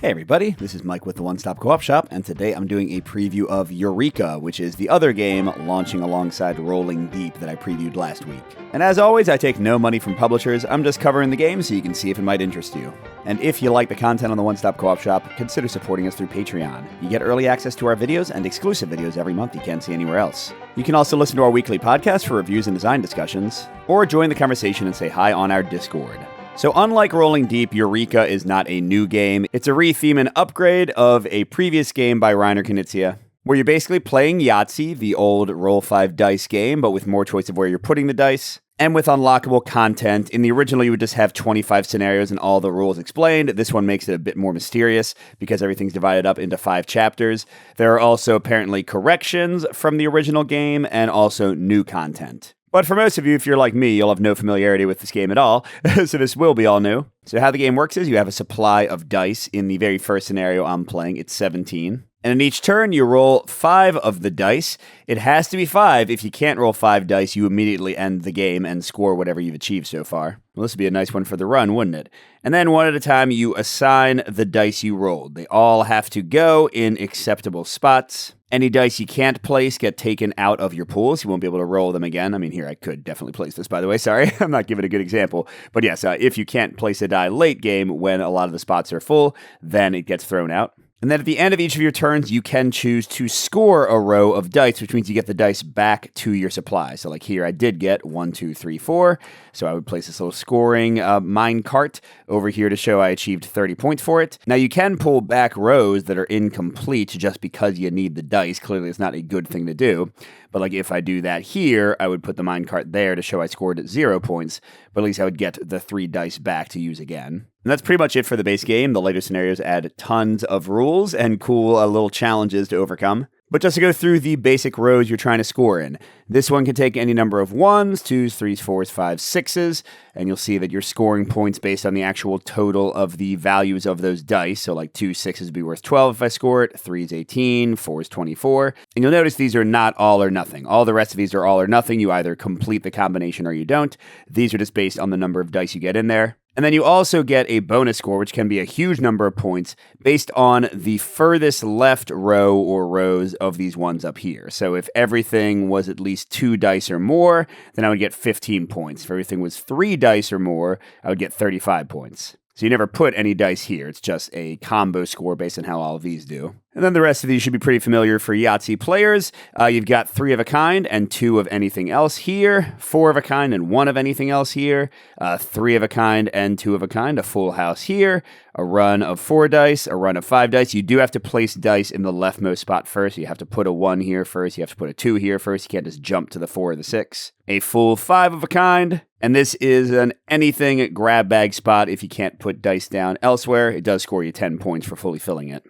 Hey everybody, this is Mike with the One Stop Co-op Shop, and today I'm doing a preview of Eureka, which is the other game launching alongside Rolling Deep that I previewed last week. And as always, I take no money from publishers, I'm just covering the game so you can see if it might interest you. And if you like the content on the One Stop Co-op Shop, consider supporting us through Patreon. You get early access to our videos and exclusive videos every month you can't see anywhere else. You can also listen to our weekly podcast for reviews and design discussions, or join the conversation and say hi on our Discord. So unlike Rolling Deep, Eureka is not a new game. It's a retheme and upgrade of a previous game by Reiner Knizia, where you're basically playing Yahtzee, the old roll 5 dice game, but with more choice of where you're putting the dice, and with unlockable content. In the original, you would just have 25 scenarios and all the rules explained. This one makes it a bit more mysterious because everything's divided up into 5 chapters. There are also apparently corrections from the original game and also new content. But for most of you, if you're like me, you'll have no familiarity with this game at all, so this will be all new. So how the game works is you have a supply of dice. In the very first scenario I'm playing, it's 17. And in each turn, you roll 5 of the dice. It has to be 5. If you can't roll 5 dice, you immediately end the game and score whatever you've achieved so far. Well, this would be a nice one for the run, wouldn't it? And then one at a time, you assign the dice you rolled. They all have to go in acceptable spots. Any dice you can't place get taken out of your pools. You won't be able to roll them again. I mean, here, I could definitely place this, by the way. Sorry, I'm not giving a good example. But yes, if you can't place a die late game when a lot of the spots are full, then it gets thrown out. And then at the end of each of your turns, you can choose to score a row of dice, which means you get the dice back to your supply. So like here, I did get 1, 2, 3, 4. So I would place this little scoring mine cart over here to show I achieved 30 points for it. Now you can pull back rows that are incomplete just because you need the dice. Clearly, it's not a good thing to do. But like if I do that here, I would put the mine cart there to show I scored 0 points. But at least I would get the 3 dice back to use again. And that's pretty much it for the base game. The later scenarios add tons of rules and cool little challenges to overcome. But just to go through the basic rows you're trying to score in. This one can take any number of 1s, 2s, 3s, 4s, 5s, 6s, and you'll see that you're scoring points based on the actual total of the values of those dice. So like 2 6s would be worth 12 if I score it, 3s 18, 4s 24. And you'll notice these are not all or nothing. All the rest of these are all or nothing. You either complete the combination or you don't. These are just based on the number of dice you get in there. And then you also get a bonus score, which can be a huge number of points based on the furthest left row or rows of these ones up here. So if everything was at least 2 dice or more, then I would get 15 points. If everything was 3 dice or more, I would get 35 points. So you never put any dice here. It's just a combo score based on how all of these do. And then the rest of these should be pretty familiar for Yahtzee players. You've got 3 of a kind and 2 of anything else here, 4 of a kind and 1 of anything else here, 3 of a kind and 2 of a kind, a full house here, a run of 4 dice, a run of 5 dice. You do have to place dice in the leftmost spot first. You have to put a 1 here first. You have to put a 2 here first. You can't just jump to the 4 or the 6. A full 5 of a kind. And this is an anything grab bag spot. If you can't put dice down elsewhere, it does score you 10 points for fully filling it.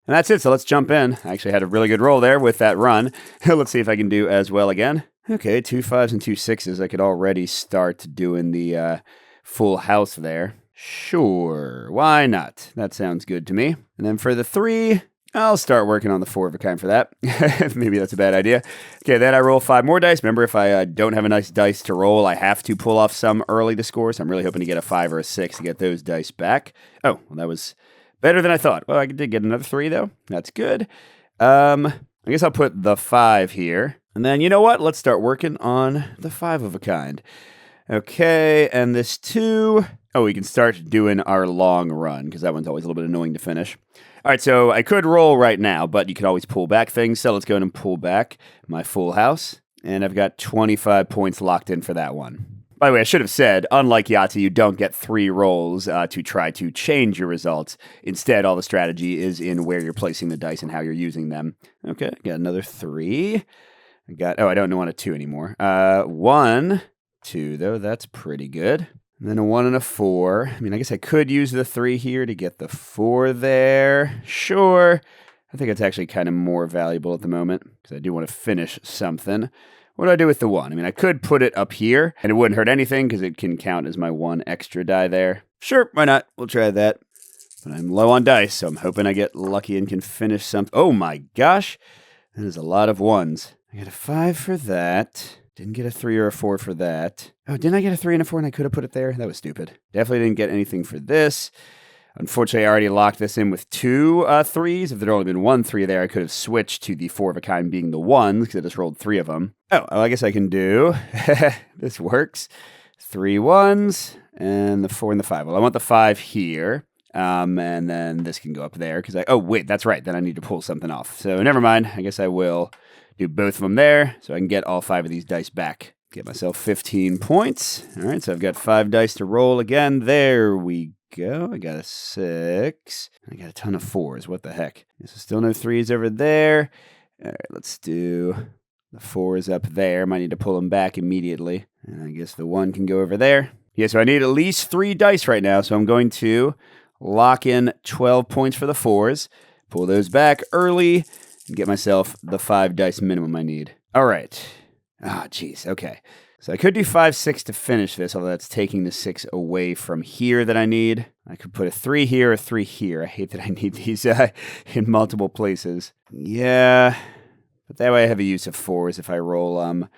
And that's it, so let's jump in. I actually had a really good roll there with that run. Let's see if I can do as well again. Okay, 2 5s and 2 6s. I could already start doing the full house there. Sure, why not? That sounds good to me. And then for the 3, I'll start working on the 4 of a kind for that. Maybe that's a bad idea. Okay, then I roll 5 more dice. Remember, if I don't have a nice dice to roll, I have to pull off some early to score. So I'm really hoping to get a 5 or a 6 to get those dice back. Oh, well, that was better than I thought. Well, I did get another 3, though. That's good. I guess I'll put the 5 here. And then, you know what? Let's start working on the 5 of a kind. Okay, and this 2. Oh, we can start doing our long run, because that one's always a little bit annoying to finish. All right, so I could roll right now, but you can always pull back things. So let's go ahead and pull back my full house. And I've got 25 points locked in for that one. By the way, I should have said, unlike Yahtzee, you don't get 3 rolls to try to change your results. Instead, all the strategy is in where you're placing the dice and how you're using them. Okay, got another 3. I don't want a 2 anymore. 1, 2, though, that's pretty good. And then a 1 and a 4. I mean, I guess I could use the 3 here to get the 4 there. Sure. I think it's actually kind of more valuable at the moment because I do want to finish something. What do I do with the 1? I mean, I could put it up here, and it wouldn't hurt anything because it can count as my 1 extra die there. Sure, why not? We'll try that. But I'm low on dice, so I'm hoping I get lucky and can finish something. Oh my gosh, that is a lot of 1s. I got a 5 for that. Didn't get a 3 or a 4 for that. Oh, didn't I get a 3 and a 4 and I could have put it there? That was stupid. Definitely didn't get anything for this. Unfortunately, I already locked this in with 2 3s. If there'd only been 1 3 there, I could have switched to the 4 of a kind being the 1s because I just rolled 3 of them. Oh, I guess I can do. This works. 3 1s and the 4 and the 5. Well, I want the 5 here. And then this can go up there because oh, wait, that's right. Then I need to pull something off. So never mind. I guess I will do both of them there so I can get all 5 of these dice back. Get myself 15 points. All right, so I've got 5 dice to roll again. There we go. I got a 6. I got a ton of 4s. What the heck? So still no 3s over there. All right, let's do the 4s up there. Might need to pull them back immediately. And I guess the 1 can go over there. Yeah, so I need at least 3 dice right now. So I'm going to lock in 12 points for the 4s. Pull those back early. And get myself the 5 dice minimum I need. All right. Ah, jeez. Okay. So I could do 5, 6 to finish this, although that's taking the 6 away from here that I need. I could put a 3 here, a 3 here. I hate that I need these in multiple places. Yeah. But that way I have a use of 4s if I roll them.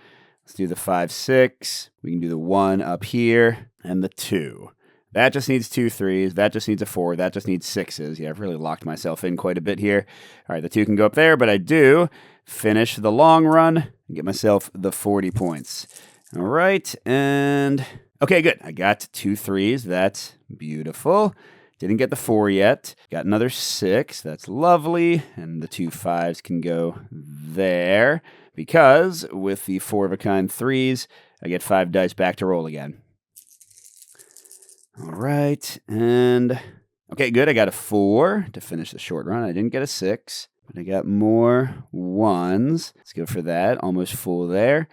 Let's do the 5, 6. We can do the 1 up here and the 2. That just needs 2 3s. That just needs a 4. That just needs 6s. Yeah, I've really locked myself in quite a bit here. All right, the 2 can go up there, but I do finish the long run and get myself the 40 points. All right, and okay, good. I got 2 3s. That's beautiful. Didn't get the 4 yet. Got another 6. That's lovely. And the 2 5s can go there because with the 4 of a kind 3s, I get 5 dice back to roll again. All right, and okay, good. I got a 4 to finish the short run. I didn't get a 6, but I got more 1s. Let's go for that. Almost full there.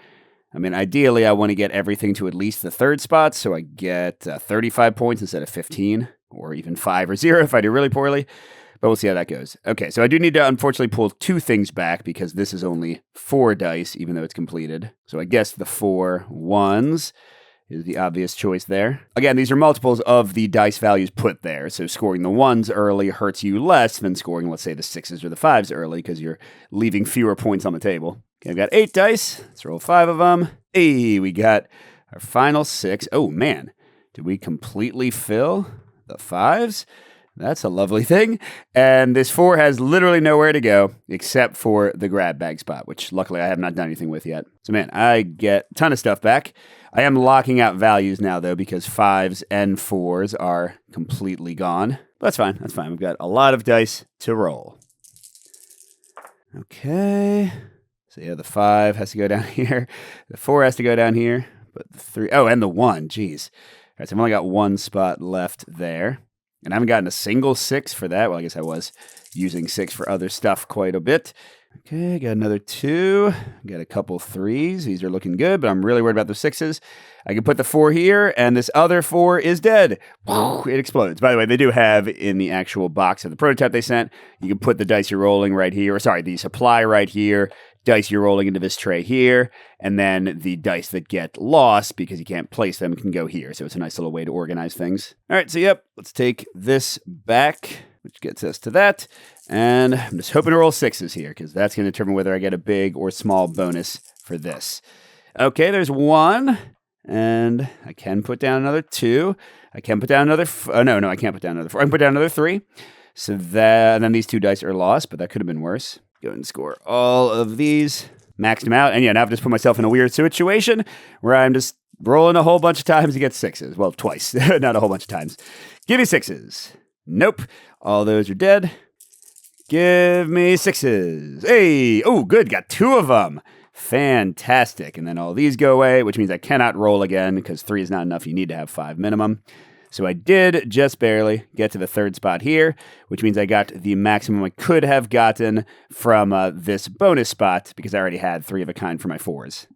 I mean, ideally, I want to get everything to at least the 3rd spot, so I get 35 points instead of 15, or even 5 or 0 if I do really poorly. But we'll see how that goes. Okay, so I do need to unfortunately pull 2 things back because this is only 4 dice, even though it's completed. So I guess the 4 1s is the obvious choice there. Again, these are multiples of the dice values put there, so scoring the 1s early hurts you less than scoring, let's say, the 6s or the 5s early because you're leaving fewer points on the table. Okay, I've got 8 dice. Let's roll 5 of them. Hey, we got our final 6. Oh, man. Did we completely fill the 5s? That's a lovely thing. And this 4 has literally nowhere to go except for the grab bag spot, which luckily I have not done anything with yet. So, man, I get a ton of stuff back. I am locking out values now, though, because 5s and 4s are completely gone. But that's fine. That's fine. We've got a lot of dice to roll. Okay. So, yeah, the 5 has to go down here. The 4 has to go down here. But the 3... Oh, and the 1. Jeez. All right, so I've only got 1 spot left there. And I haven't gotten a single 6 for that. Well, I guess I was using 6 for other stuff quite a bit. Okay, got another 2. Got a couple 3s. These are looking good, but I'm really worried about the 6s. I can put the 4 here, and this other 4 is dead. It explodes. By the way, they do have in the actual box of the prototype they sent, you can put the dice you're rolling right here. Or sorry, the supply right here. Dice you're rolling into this tray here, and then the dice that get lost because you can't place them can go here. So it's a nice little way to organize things. All right, so yep, let's take this back, which gets us to that. And I'm just hoping to roll 6s here because that's going to determine whether I get a big or small bonus for this. Okay, there's 1, and I can put down another 2. I can put down another... no, I can't put down another 4. I can put down another 3. So that, and then these 2 dice are lost, but that could have been worse. Go and score all of these. Maxed them out. And yeah, now I've just put myself in a weird situation where I'm just rolling a whole bunch of times to get 6s. Well, twice. Not a whole bunch of times. Give me 6s. Nope. All those are dead. Give me 6s. Hey! Oh, good. Got 2 of them. Fantastic. And then all these go away, which means I cannot roll again because 3 is not enough. You need to have 5 minimum. So I did just barely get to the 3rd spot here, which means I got the maximum I could have gotten from this bonus spot because I already had 3 of a kind for my 4s.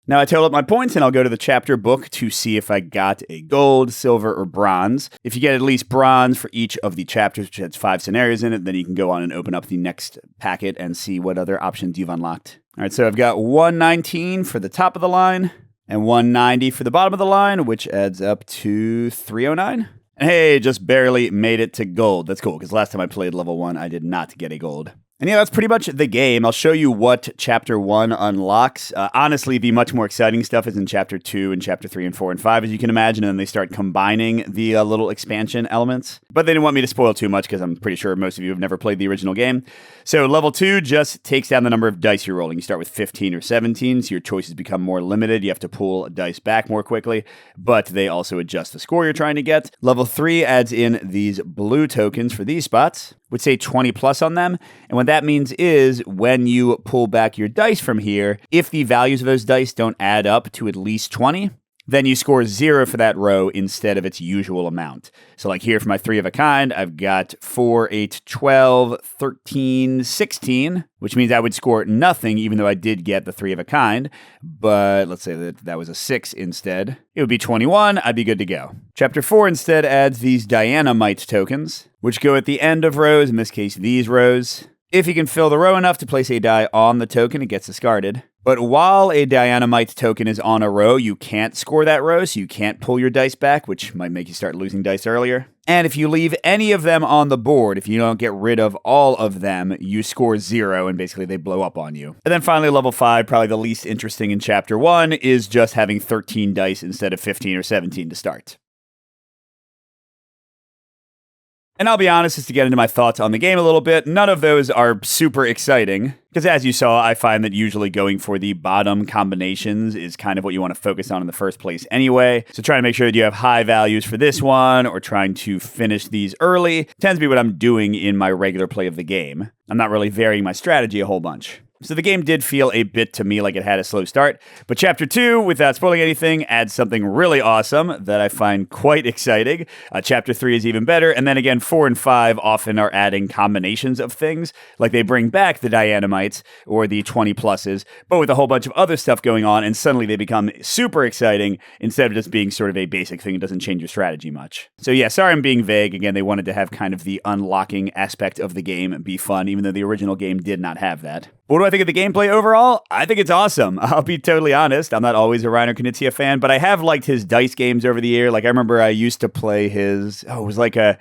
Now I total up my points and I'll go to the chapter book to see if I got a gold, silver, or bronze. If you get at least bronze for each of the chapters, which has 5 scenarios in it, then you can go on and open up the next packet and see what other options you've unlocked. All right, so I've got 119 for the top of the line. And 190 for the bottom of the line, which adds up to 309. And hey, just barely made it to gold. That's cool, because last time I played level 1, I did not get a gold. And yeah, that's pretty much the game. I'll show you what Chapter 1 unlocks. Honestly, the much more exciting stuff is in Chapter 2 and Chapter 3 and 4 and 5, as you can imagine, and then they start combining the little expansion elements. But they didn't want me to spoil too much because I'm pretty sure most of you have never played the original game. So level 2 just takes down the number of dice you're rolling. You start with 15 or 17, so your choices become more limited. You have to pull dice back more quickly, but they also adjust the score you're trying to get. Level 3 adds in these blue tokens for these spots, would say 20 plus on them. And what that means is when you pull back your dice from here, if the values of those dice don't add up to at least 20, then you score 0 for that row instead of its usual amount. So like here for my 3 of a kind, I've got 4, 8, 12, 13, 16, which means I would score nothing even though I did get the 3 of a kind. But let's say that was a 6 instead. It would be 21, I'd be good to go. Chapter 4 instead adds these dynamite tokens, which go at the end of rows, in this case these rows. If you can fill the row enough to place a die on the token, it gets discarded. But while a dynamite token is on a row, you can't score that row, so you can't pull your dice back, which might make you start losing dice earlier. And if you leave any of them on the board, if you don't get rid of all of them, you score 0, and basically they blow up on you. And then finally, level 5, probably the least interesting in Chapter 1, is just having 13 dice instead of 15 or 17 to start. And I'll be honest, just to get into my thoughts on the game a little bit, none of those are super exciting. Because as you saw, I find that usually going for the bottom combinations is kind of what you want to focus on in the first place anyway. So trying to make sure that you have high values for this one, or trying to finish these early, tends to be what I'm doing in my regular play of the game. I'm not really varying my strategy a whole bunch. So the game did feel a bit to me like it had a slow start, but Chapter 2, without spoiling anything, adds something really awesome that I find quite exciting. Chapter 3 is even better, and then again, 4 and 5 often are adding combinations of things, like they bring back the dynamites or the 20 pluses, but with a whole bunch of other stuff going on, and suddenly they become super exciting instead of just being sort of a basic thing that doesn't change your strategy much. So yeah, sorry I'm being vague. Again, they wanted to have kind of the unlocking aspect of the game be fun, even though the original game did not have that. What do I think of the gameplay overall? I think it's awesome. I'll be totally honest. I'm not always a Reiner Knizia fan, but I have liked his dice games over the year. Like I remember I used to play his, it was like a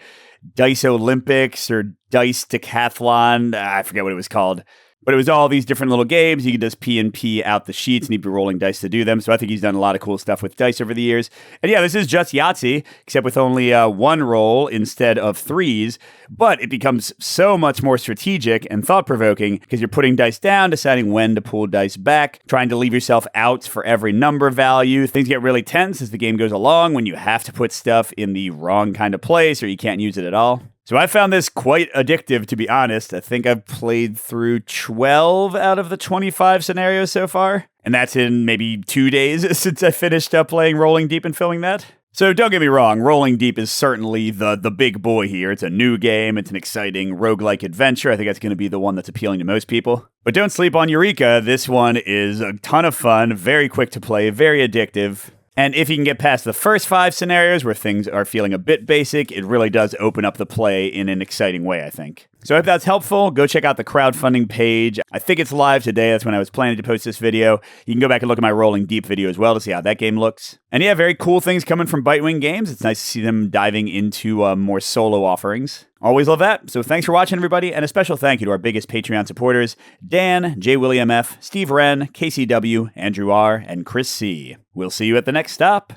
Dice Olympics or Dice Decathlon. I forget what it was called. But it was all these different little games. You could just P out the sheets and he'd be rolling dice to do them. So I think he's done a lot of cool stuff with dice over the years. And yeah, this is just Yahtzee, except with only 1 roll instead of 3s. But it becomes so much more strategic and thought-provoking because you're putting dice down, deciding when to pull dice back, trying to leave yourself out for every number value. Things get really tense as the game goes along when you have to put stuff in the wrong kind of place or you can't use it at all. So I found this quite addictive, to be honest. I think I've played through 12 out of the 25 scenarios so far. And that's in maybe 2 days since I finished up playing Rolling Deep and filming that. So don't get me wrong, Rolling Deep is certainly the big boy here. It's a new game. It's an exciting roguelike adventure. I think that's going to be the one that's appealing to most people. But don't sleep on Eureka. This one is a ton of fun, very quick to play, very addictive. And if you can get past the first 5 scenarios where things are feeling a bit basic, it really does open up the play in an exciting way, I think. So if that's helpful, go check out the crowdfunding page. I think it's live today. That's when I was planning to post this video. You can go back and look at my Rolling Deep video as well to see how that game looks. And yeah, very cool things coming from Bitewing Games. It's nice to see them diving into more solo offerings. Always love that. So thanks for watching, everybody. And a special thank you to our biggest Patreon supporters, Dan, J. William F., Steve Wren, KCW, Andrew R., and Chris C. We'll see you at the next stop.